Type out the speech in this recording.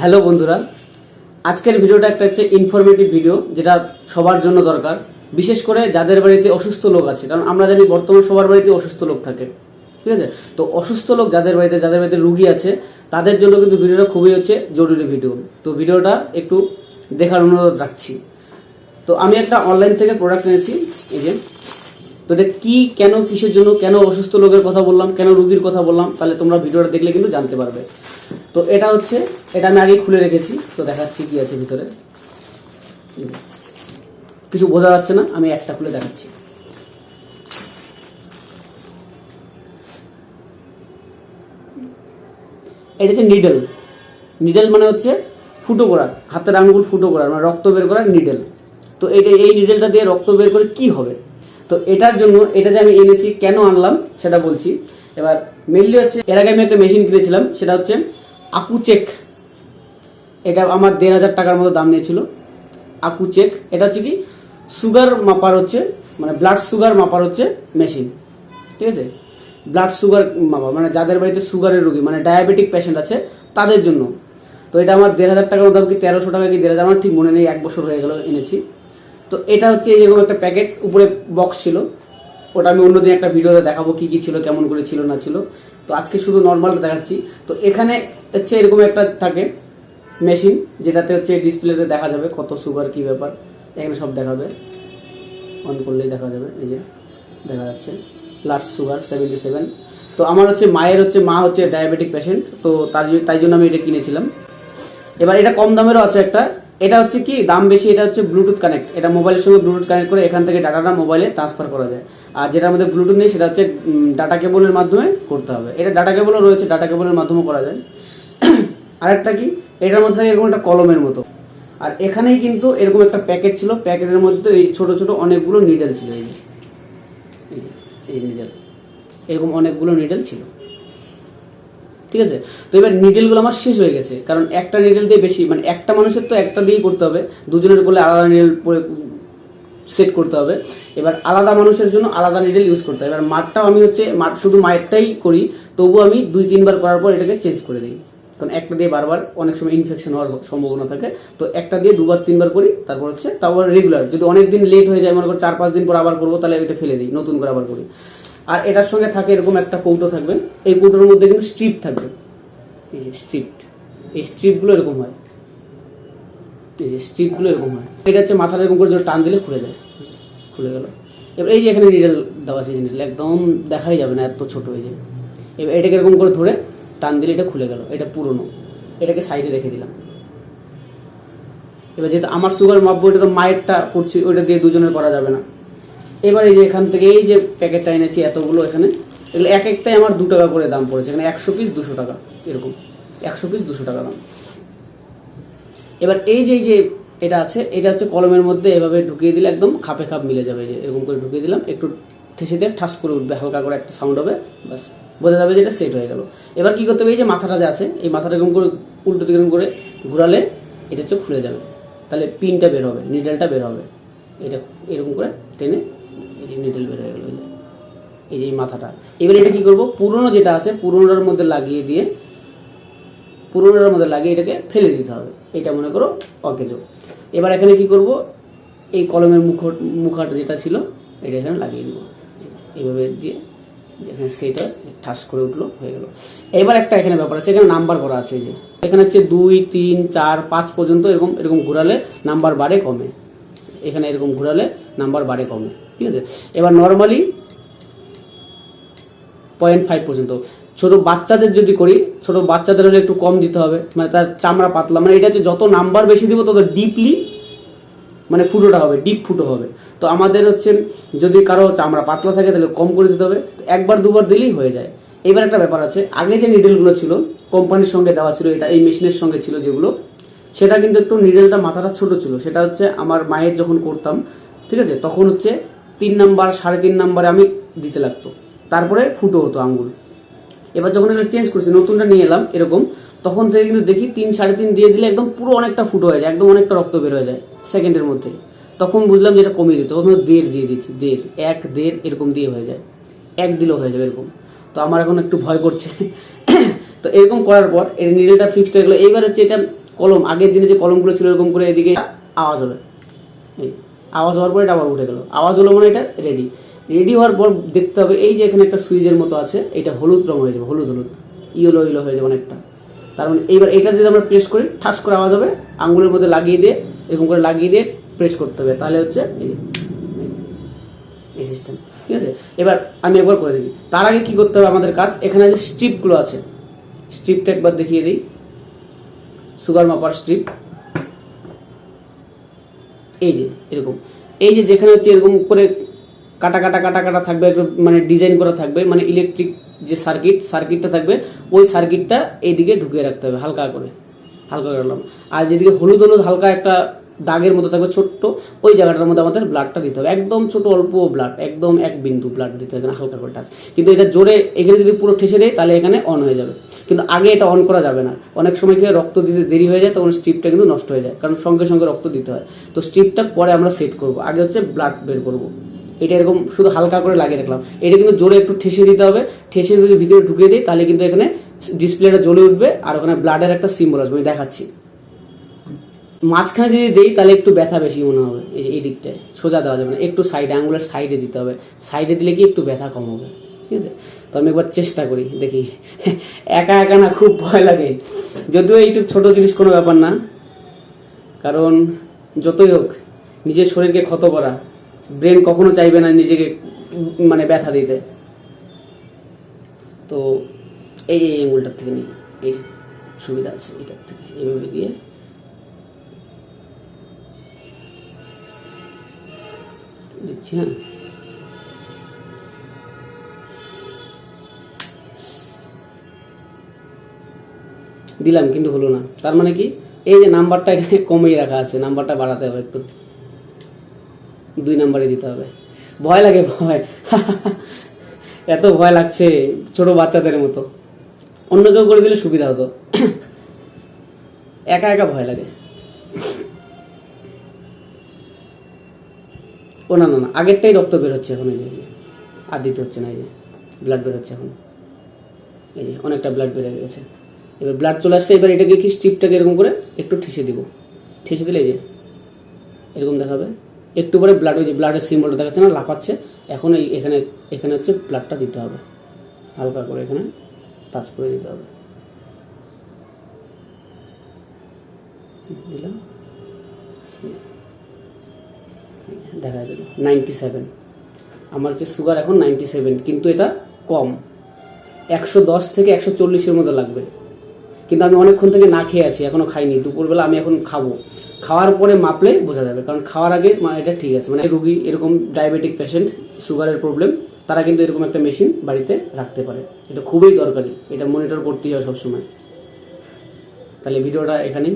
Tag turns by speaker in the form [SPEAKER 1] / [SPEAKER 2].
[SPEAKER 1] Hello বন্ধুরা, আজকের ভিডিওটা একটা হচ্ছে ইনফরমেটিভ ভিডিও, যেটা সবার জন্য দরকার, বিশেষ করে যাদের বাড়িতে অসুস্থ লোক আছে। কারণ আমরা জানি বর্তমান সবার বাড়িতে অসুস্থ লোক থাকে, ঠিক আছে? তো অসুস্থ লোক যাদের বাড়িতে রুগী আছে, তাদের জন্য কিন্তু ভিডিওটা খুবই হচ্ছে জরুরি ভিডিও। তো ভিডিওটা একটু দেখার অনুরোধ রাখছি। তো আমি একটা অনলাইন থেকে প্রোডাক্ট এনেছি, এই যে। তো এটা কি, কেন, কিসের জন্য, কেন অসুস্থ লোকের কথা বললাম, কেন রুগীর কথা বললাম, তাহলে তোমরা ভিডিওটা দেখলে কিন্তু জানতে পারবে। তো এটা আমি আগে খুলে রেখেছি, তো দেখাচ্ছি কি আছে ভিতরে। কিছু বোঝা যাচ্ছে না, আমি একটা খুলে দেখাচ্ছি। এটা হচ্ছে নিডেল মানে হচ্ছে ফুটো করার, হাতের আঙুল ফুটো করার, মানে রক্ত বের করার নিডেল। তো এই নিডেলটা দিয়ে রক্ত বের করে কি হবে? তো এটার জন্য এটা যে আমি এনেছি, কেন আনলাম সেটা বলছি। এবার মেনলি হচ্ছে, এর আগে আমি একটা মেশিন কিনেছিলাম, সেটা হচ্ছে আকুচেক। এটা আমার 1,500 টাকার মতো দাম নিয়েছিল। আকুচেক এটা হচ্ছে কি, সুগার মাপার হচ্ছে, মানে ব্লাড সুগার মাপার হচ্ছে মেশিন, ঠিক আছে? ব্লাড সুগার মাপা মানে যাদের বাড়িতে সুগারের রোগী, মানে ডায়াবেটিক পেশেন্ট আছে, তাদের জন্য। তো এটা আমার 1,500 টাকার দাম, কি 1,300 টাকা কি 1,000, আমার ঠিক মনে নেই, 1 বছর হয়ে গেল এনেছি। তো এটা হচ্ছে এরকম একটা প্যাকেট, উপরে বক্স ছিল। ওটা আমি অন্যদিন একটা ভিডিওতে দেখাবো কি কি ছিল, কেমন করে ছিল না ছিল। তো আজকে শুধু নর্মালটা দেখাচ্ছি। তো এখানে হচ্ছে এরকম একটা থাকে মেশিন, যেটাতে হচ্ছে ডিসপ্লেতে দেখা যাবে কত সুগার, কি ব্যাপার, এখানে সব দেখাবে। অন করলেই দেখা যাবে, এই যে দেখা যাচ্ছে লাস্ট সুগার 77। তো আমার হচ্ছে মা হচ্ছে ডায়াবেটিক পেশেন্ট, তো তাই জন্য আমি এটা কিনেছিলাম। এবার এটা কম দামেরও আছে একটা, এটা হচ্ছে কি দাম বেশি, এটা হচ্ছে ব্লুটুথ কানেক্ট। এটা মোবাইলের সঙ্গে ব্লুটুথ কানেক্ট করে এখান থেকে ডাটাটা মোবাইলে ট্রান্সফার করা যায়। আর যেটার মধ্যে ব্লুটুথ নেই, সেটা হচ্ছে ডাটা কেবলের মাধ্যমে করতে হবে। এটা ডাটা কেবলও রয়েছে, ডাটা কেবলের মাধ্যমে করা যায়। আরেকটা কি, এটার মধ্যে এরকম একটা কলমের মতো, আর এখানেই কিন্তু এরকম একটা প্যাকেট ছিল, প্যাকেটের মধ্যে এই ছোট ছোট অনেকগুলো নিডেল ছিল, এই নিডেল, এরকম অনেকগুলো নিডেল ছিল, ঠিক আছে? তো এবার নিডেলগুলো আমার শেষ হয়ে গেছে, কারণ একটা নিডেল দিয়ে বেশি, মানে একটা মানুষের তো একটা দিয়েই করতে হবে, দুজনের করলে আলাদা নিডেল সেট করতে হবে। এবার আলাদা মানুষের জন্য আলাদা নিডেল ইউজ করতে হবে। এবার মাঠটাও আমি শুধু মায়েরটাই করি, তবুও আমি 2-3 বার করার পর এটাকে চেঞ্জ করে দিই, কারণ একটা দিয়ে বারবার অনেক সময় ইনফেকশন হওয়ার সম্ভাবনা থাকে। তো একটা দিয়ে 2-3 বার করি, তারপর হচ্ছে তারপর রেগুলার। যদি অনেক দিন লেট হয়ে যায়, মনে করো 4-5 দিন পর আবার করবো, তাহলে ওইটা ফেলে দিই, নতুন করে আবার করি। আর এটার সঙ্গে থাকে এরকম একটা কৌটো থাকবে, এই কৌটোর মধ্যে কিন্তু স্ট্রিপ থাকবে, এই যে এই স্ট্রিপগুলো এরকম হয়, এটা হচ্ছে মাথাটা এরকম করে টান দিলে খুলে যায়, খুলে গেল। এবার এই যে এখানে নিডেল দেওয়া আছে, নিডেল একদম দেখাই যাবে না, এত ছোট হয়ে যায়। এবার এটাকে এরকম করে ধরে টান দিলে এটা খুলে গেল, এটা পুরনো, এটাকে সাইডে রেখে দিলাম। এবার যেহেতু আমার সুগার মাপবো, এটা তো মায়েরটা করছি, ওইটা দিয়ে দুজনের করা যাবে না। এবার এই যে এখান থেকে এই যে প্যাকেটটা এনেছি এতগুলো, এখানে এগুলো এক একটাই আমার 2 টাকা করে দাম পড়েছে। এখানে 100 পিস 200 টাকা, এরকম 100 পিস 200 টাকা দাম। এবার এই যে এটা আছে, এটা হচ্ছে কলমের মধ্যে এভাবে ঢুকিয়ে দিলে একদম খাপে খাপ মিলে যাবে। যে এরকম করে ঢুকিয়ে দিলাম, একটু ঠেসে দিয়ে ঠাস করে উঠবে, হালকা করে একটা সাউন্ড হবে, বাস বোঝা যাবে যে এটা সেট হয়ে গেল। এবার কি করতে হবে, এই যে মাথাটা যে আছে, এই মাথাটা এরকম করে উল্টো দিকে এরকম করে ঘুরালে এটা হচ্ছে খুলে যাবে, তাহলে পিনটা বের হবে, নিডেলটা বের হবে। এটা এরকম করে টেনে এই যে নিডেল বের হয়ে গেল, এই যে মাথাটা। এবার এটা কি করব, পুরোনো যেটা আছে পুরোনোটার মধ্যে লাগিয়ে এটাকে ফেলে দিতে হবে। এটা মনে করো অকেজো। এবার এখানে কি করব, এই কলমের মুখাটা যেটা ছিল, এটা এখানে লাগিয়ে দিব, এইভাবে দিয়ে যেখানে সেটা ঠাস করে উঠলো, হয়ে গেল। এবার একটা এখানে ব্যাপার আছে, এখানে নাম্বার করা আছে, যে এখানে হচ্ছে 2, 3, 4, 5 পর্যন্ত এরকম ঘুরালে নাম্বার বাড়ে কমে, এখানে এরকম ঘুরালে নাম্বার বাড়ে কমে, ঠিক আছে? এবার নর্মালি 0.5 পর্যন্ত। ছোট বাচ্চাদের যদি করি, ছোট বাচ্চাদের হলে একটু কম দিতে হবে, মানে তার চামড়া পাতলা, মানে এটা হচ্ছে যত নাম্বার বেশি দিব তত ডিপলি মানে ফুটোটা হবে, ডিপ ফুটো হবে। তো আমাদের হচ্ছে যদি কারো চামড়া পাতলা থাকে তাহলে কম করে দিতে হবে, 1-2 বার দিলেই হয়ে যায়। এবার একটা ব্যাপার আছে, আগে যে নিডেলগুলো ছিল কোম্পানির সঙ্গে দেওয়া ছিল, এটা এই মেশিনের সঙ্গে ছিল যেগুলো, সেটা কিন্তু একটু নিডেলটা মাথাটা ছোট ছিল। সেটা হচ্ছে আমার মায়ের যখন করতাম, ঠিক আছে, তখন হচ্ছে 3 নাম্বার 3.5 নাম্বারে আমি দিতে লাগতো, তারপরে ফুটো হতো আঙ্গুল। এবার যখন এটা চেঞ্জ করছি, নতুনটা নিয়ে এলাম এরকম, তখন থেকে কিন্তু দেখি 3-3.5 দিয়ে দিলে একদম পুরো অনেকটা ফুটো হয়ে যায়, একদম অনেকটা রক্ত বের হয়ে যায় সেকেন্ডের মধ্যে। তখন বুঝলাম যে এটা কমিয়ে দিতে, তখন 1.5 দিয়ে দিচ্ছি, 1.5 এরকম দিয়ে হয়ে যায়, 1 দিলেও হয়ে যাবে এরকম। তো আমার এখন একটু ভয় করছে। তো এরকম করার পর এর নিডেলটা ফিক্সড হয়ে গেলো। এইবার হচ্ছে এটা কলম, আগের দিনে যে কলমগুলো ছিল এরকম করে এদিকে আওয়াজ হবে, এই আওয়াজ হওয়ার পরে এটা আবার উঠে গেল, আওয়াজ হলো মানে এটা রেডি। রেডি হওয়ার পর দেখতে হবে এই যে এখানে একটা সুইচের মতো আছে, এটা হলুদ রং হয়ে যাবে, হলুদ হলুদ ইয়েলো ইয়েলো হয়ে যাবে অনেকটা। তার মানে এইবার এটা যদি আমরা প্রেস করি ঠাস করে আওয়াজ হবে, আঙ্গুলের মধ্যে লাগিয়ে দিয়ে এরকম করে লাগিয়ে দিয়ে প্রেস করতে হবে, তাহলে হচ্ছে এই সিস্টেম, ঠিক আছে। এবার আমি একবার করে দেখি। তার আগে কি করতে হবে আমাদের কাজ, এখানে যে স্ট্রিপগুলো আছে, স্ট্রিপটা একবার দেখিয়ে দিই, সুগার মাপার স্ট্রিপ, এই যে এরকম, এই যে যেখানে হচ্ছে এরকম করে কাটা কাটা কাটা কাটা থাকবে, মানে ডিজাইন করা থাকবে, মানে ইলেকট্রিক যে সার্কিটটা থাকবে, ওই সার্কিটটা এইদিকে ঢুকিয়ে রাখতে হবে হালকা করে, হালকা করলাম। আর যেদিকে হলুদ হলুদ হালকা একটা দাগের মতো থাকবে ছোট্ট, ওই জায়গাটার মধ্যে আমাদের ব্লাডটা দিতে হবে, একদম ছোট অল্প ব্লাড, একদম 1 বিন্দু ব্লাড দিতে হবে হালকা করে টাচ। কিন্তু এটা জোরে এখানে যদি পুরো ঠেসে দেয় তাহলে এখানে অন হয়ে যাবে, কিন্তু আগে এটা অন করা যাবে না। অনেক সময় কি রক্ত দিতে দেরি হয়ে যায়, তখন স্ট্রিপটা কিন্তু নষ্ট হয়ে যায়, কারণ সঙ্গে সঙ্গে রক্ত দিতে হয়। তো স্ট্রিপটা পরে আমরা সেট করব, আগে হচ্ছে ব্লাড বের করব। এটা এরকম শুধু হালকা করে লাগিয়ে রাখলাম, এটা কিন্তু জোরে একটু ঠেসে দিতে হবে, ঠেসে যদি ভিতরে ঢুকিয়ে দিই তাহলে কিন্তু এখানে ডিসপ্লেটা জ্বলে উঠবে, আর ওখানে ব্লাডের একটা সিম্বল আসবে, আমি দেখাচ্ছি। মাঝখানে যদি দেই তাহলে একটু ব্যথা বেশি মনে হবে, এই যে এই দিকটায় সোজা দেওয়া যাবে না, একটু সাইডে আঙুলের সাইডে দিতে হবে, সাইডে দিলে কি একটু ব্যথা কম হবে, ঠিক আছে। তো আমি একবার চেষ্টা করি দেখি, একা একা না খুব ভয় লাগে, যদিও এইটুকু ছোট জিনিস কোনো ব্যাপার না, কারণ যতই হোক নিজের শরীরকে ক্ষত করা, ব্রেন কখনো চাইবে না নিজেকে মানে ব্যথা দিতে। তো এই এই আঙুলটার থেকে নিই, এই সুবিধা আছে এটার থেকে, এইভাবে দিয়ে দিচ্ছি। হ্যাঁ, দিলাম কিন্তু হলো না, তার মানে কি এই যে নাম্বারটা এখানে কমিয়ে রাখা আছে, নাম্বারটা বাড়াতে হবে একটু, 2 নাম্বারে দিতে হবে। ভয় লাগে, ভয় এত ভয় লাগছে ছোট বাচ্চাদের মতো, অন্য কেউ করে দিলে সুবিধা হতো, একা একা ভয় লাগে। ও না না না, আগেরটাই রক্ত বের হচ্ছে এখন, এই যে আর দিতে হচ্ছে না, এই যে ব্লাড বের হচ্ছে এখন, এই যে অনেকটা ব্লাড বেড়ে গেছে, এবার ব্লাড চলে আসছে। এবার এটাকে কি স্ট্রিপটাকে এরকম করে একটু ঠেসে দিব, ঠেসে দিলে এই যে এরকম দেখাবে, একটু পরে ব্লাড, ওই যে ব্লাডের সিম্বলটা দেখাচ্ছে না লাফাচ্ছে, এখন এই এখানে এখানে হচ্ছে ব্লাডটা দিতে হবে, হালকা করে এখানে টাচ করে দিতে হবে, দিলাম, দেখা দিল 97। আমার হচ্ছে সুগার এখন 97, কিন্তু এটা কম, 110 থেকে 140-এর মতো লাগবে। কিন্তু আমি অনেকক্ষণ থেকে না খেয়ে আছি, এখনো খাইনি, দুপুরবেলা আমি এখন খাবো, খাওয়ার পরে মাপলে বোঝা যাবে, কারণ খাওয়ার আগে এটা ঠিক আছে। মানে রুগী এরকম ডায়াবেটিক পেশেন্ট, সুগারের প্রবলেম, তারা কিন্তু এরকম একটা মেশিন বাড়িতে রাখতে পারে, এটা খুবই দরকারি, এটা মনিটর করতেই হয় সবসময়। তাহলে ভিডিওটা এখানেই